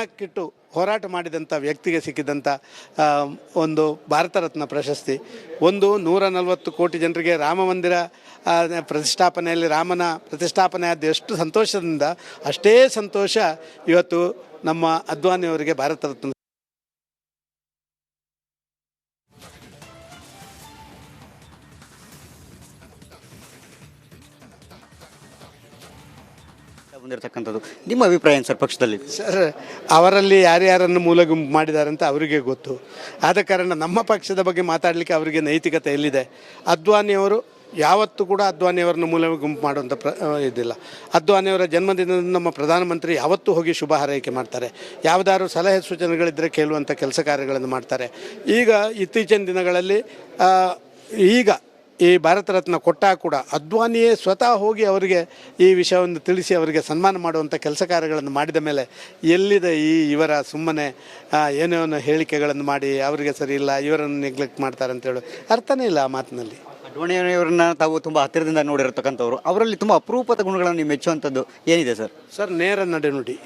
ಪಣಕ್ಕಿಟ್ಟು ಹೋರಾಟ ಮಾಡಿದಂಥ ವ್ಯಕ್ತಿಗೆ ಸಿಕ್ಕಿದಂಥ ಒಂದು ಭಾರತ ರತ್ನ ಪ್ರಶಸ್ತಿ. 140 ಕೋಟಿ ಜನರಿಗೆ ರಾಮ ಮಂದಿರ ಪ್ರತಿಷ್ಠಾಪನೆಯಲ್ಲಿ ರಾಮನ ಪ್ರತಿಷ್ಠಾಪನೆ ಆದ ಎಷ್ಟು ಸಂತೋಷದಿಂದ ಅಷ್ಟೇ ಸಂತೋಷ ಇವತ್ತು ನಮ್ಮ ಅದ್ವಾನಿಯವರಿಗೆ ಭಾರತ ರತ್ನ. ಬಂದಿರತಕ್ಕಂಥದ್ದು ನಿಮ್ಮ ಅಭಿಪ್ರಾಯ ಏನು ಸರ್ ಪಕ್ಷದಲ್ಲಿ? ಸರ್, ಅವರಲ್ಲಿ ಯಾರ್ಯಾರನ್ನು ಮೂಲ ಗುಂಪು ಮಾಡಿದ್ದಾರೆ ಅಂತ ಅವರಿಗೆ ಗೊತ್ತು. ಆದ ಕಾರಣ ನಮ್ಮ ಪಕ್ಷದ ಬಗ್ಗೆ ಮಾತಾಡಲಿಕ್ಕೆ ಅವರಿಗೆ ನೈತಿಕತೆ ಎಲ್ಲಿದೆ? ಅದ್ವಾನಿಯವರು ಯಾವತ್ತೂ ಕೂಡ ಅದ್ವಾನಿಯವರನ್ನು ಮೂಲ ಗುಂಪು ಮಾಡುವಂಥ ಇದಿಲ್ಲ. ಅದ್ವಾನಿಯವರ ಜನ್ಮದಿನದ ನಮ್ಮ ಪ್ರಧಾನಮಂತ್ರಿ ಯಾವತ್ತೂ ಹೋಗಿ ಶುಭ ಹಾರೈಕೆ ಮಾಡ್ತಾರೆ. ಯಾವುದಾದ್ರು ಸಲಹೆ ಸೂಚನೆಗಳಿದ್ದರೆ ಕೇಳುವಂಥ ಕೆಲಸ ಕಾರ್ಯಗಳನ್ನು ಮಾಡ್ತಾರೆ. ಈಗ ಇತ್ತೀಚಿನ ದಿನಗಳಲ್ಲಿ ಈಗ ಈ ಭಾರತ ರತ್ನ ಕೊಟ್ಟಾಗ ಕೂಡ ಅದ್ವಾನಿಯೇ ಸ್ವತಃ ಹೋಗಿ ಅವರಿಗೆ ಈ ವಿಷಯವನ್ನು ತಿಳಿಸಿ ಅವರಿಗೆ ಸನ್ಮಾನ ಮಾಡುವಂಥ ಕೆಲಸ ಕಾರ್ಯಗಳನ್ನು ಮಾಡಿದ ಮೇಲೆ ಎಲ್ಲಿದೆ ಇವರ ಸುಮ್ಮನೆ ಏನೇನೋ ಹೇಳಿಕೆಗಳನ್ನು ಮಾಡಿ ಅವರಿಗೆ ಸರಿ ಇಲ್ಲ, ಇವರನ್ನು ನೆಗ್ಲೆಕ್ಟ್ ಮಾಡ್ತಾರೆ ಅಂತೇಳಿ ಅರ್ಥನೇ ಇಲ್ಲ ಆ ಮಾತಿನಲ್ಲಿ. ಅಡ್ವಾಣಿಯವರನ್ನ ತಾವು ತುಂಬ ಹತ್ತಿರದಿಂದ ನೋಡಿರತಕ್ಕಂಥವ್ರು, ಅವರಲ್ಲಿ ತುಂಬ ಅಪರೂಪದ ಗುಣಗಳನ್ನು ನೀವು ಮೆಚ್ಚುವಂಥದ್ದು ಏನಿದೆ ಸರ್? ಸರ್, ನೇರ ನಡೆನುಡಿ.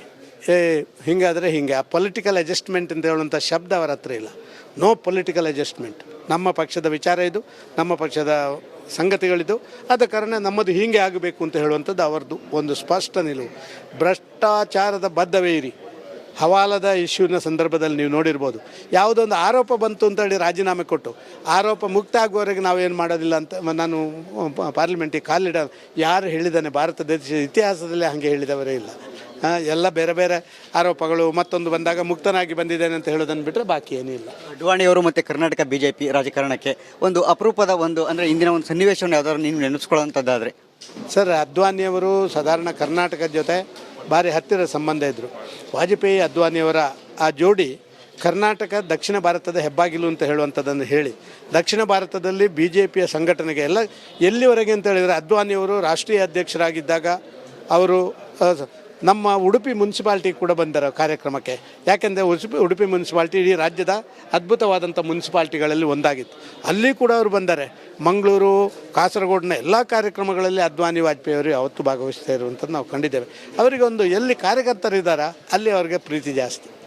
ಹಿಂಗಾದರೆ ಹಿಂಗೆ ಆ ಪೊಲಿಟಿಕಲ್ ಅಡ್ಜಸ್ಟ್ಮೆಂಟ್ ಅಂತ ಹೇಳುವಂಥ ಶಬ್ದ ಅವರ ಹತ್ರ ಇಲ್ಲ. No political adjustment. ನಮ್ಮ ಪಕ್ಷದ ವಿಚಾರ ಇದು, ನಮ್ಮ ಪಕ್ಷದ ಸಂಗತಿಗಳಿದು. ಆದ ಕಾರಣ ನಮ್ಮದು ಹೀಗೆ ಆಗಬೇಕು ಅಂತ ಹೇಳುವಂಥದ್ದು ಅವರದ್ದು ಒಂದು ಸ್ಪಷ್ಟ ನಿಲುವು. ಭ್ರಷ್ಟಾಚಾರದ ಬದ್ಧವೇ ಇರಿ. ಹವಾಲದ ಇಶ್ಯೂನ ಸಂದರ್ಭದಲ್ಲಿ ನೀವು ನೋಡಿರ್ಬೋದು, ಯಾವುದೊಂದು ಆರೋಪ ಬಂತು ಅಂತೇಳಿ ರಾಜೀನಾಮೆ ಕೊಟ್ಟು ಆರೋಪ ಮುಕ್ತ ಆಗುವವರೆಗೆ ನಾವೇನು ಮಾಡೋದಿಲ್ಲ ಅಂತ ನಾನು ಪಾರ್ಲಿಮೆಂಟಿಗೆ ಕಾಲಿಡ ಯಾರು ಹೇಳಿದ್ದಾನೆ? ಭಾರತ ದೇಶದ ಇತಿಹಾಸದಲ್ಲಿ ಹಾಗೆ ಹೇಳಿದವರೇ ಇಲ್ಲ. ಎಲ್ಲ ಬೇರೆ ಬೇರೆ ಆರೋಪಗಳು ಮತ್ತೊಂದು ಬಂದಾಗ ಮುಕ್ತನಾಗಿ ಬಂದಿದ್ದೇನೆ ಅಂತ ಹೇಳೋದನ್ನು ಬಿಟ್ಟರೆ ಬಾಕಿ ಏನಿಲ್ಲ. ಅಡ್ವಾಣಿಯವರು ಮತ್ತು ಕರ್ನಾಟಕ BJP ರಾಜಕಾರಣಕ್ಕೆ ಒಂದು ಅಪರೂಪದ ಒಂದು ಅಂದರೆ ಇಂದಿನ ಒಂದು ಸನ್ನಿವೇಶವನ್ನು ಯಾವ್ದಾದ್ರು ನೀವು ನೆನೆಸ್ಕೊಳ್ಳೋಂಥದ್ದಾದರೆ? ಸರ್, ಅದ್ವಾನಿಯವರು ಸಾಧಾರಣ ಕರ್ನಾಟಕದ ಜೊತೆ ಭಾರಿ ಹತ್ತಿರ ಸಂಬಂಧ ಇದ್ದರು. ವಾಜಪೇಯಿ ಅದ್ವಾನಿಯವರ ಆ ಜೋಡಿ ಕರ್ನಾಟಕ ದಕ್ಷಿಣ ಭಾರತದ ಹೆಬ್ಬಾಗಿಲು ಅಂತ ಹೇಳುವಂಥದ್ದನ್ನು ಹೇಳಿ ದಕ್ಷಿಣ ಭಾರತದಲ್ಲಿ BJPಯ ಸಂಘಟನೆಗೆ ಎಲ್ಲಿವರೆಗೆ ಅಂತ ಹೇಳಿದರೆ, ಅದ್ವಾನಿಯವರು ರಾಷ್ಟ್ರೀಯ ಅಧ್ಯಕ್ಷರಾಗಿದ್ದಾಗ ಅವರು ನಮ್ಮ ಉಡುಪಿ ಮುನ್ಸಿಪಾಲ್ಟಿ ಕೂಡ ಬಂದರು ಕಾರ್ಯಕ್ರಮಕ್ಕೆ. ಯಾಕೆಂದರೆ ಉಡುಪಿ ಮುನ್ಸಿಪಾಲ್ಟಿ ಇಡೀ ರಾಜ್ಯದ ಅದ್ಭುತವಾದಂಥ ಮುನ್ಸಿಪಾಲ್ಟಿಗಳಲ್ಲಿ ಒಂದಾಗಿತ್ತು. ಅಲ್ಲಿ ಕೂಡ ಅವರು ಬಂದರೆ. ಮಂಗಳೂರು, ಕಾಸರಗೋಡಿನ ಎಲ್ಲ ಕಾರ್ಯಕ್ರಮಗಳಲ್ಲಿ ಅದ್ವಾನಿ ವಾಜಪೇಯಿಯವರು ಯಾವತ್ತೂ ಭಾಗವಹಿಸ್ತಾ ಇರುವಂಥದ್ದು ನಾವು ಕಂಡಿದ್ದೇವೆ. ಅವರಿಗೆ ಒಂದು ಎಲ್ಲಿ ಕಾರ್ಯಕರ್ತರಿದ್ದಾರಾ ಅಲ್ಲಿ ಅವರಿಗೆ ಪ್ರೀತಿ ಜಾಸ್ತಿ.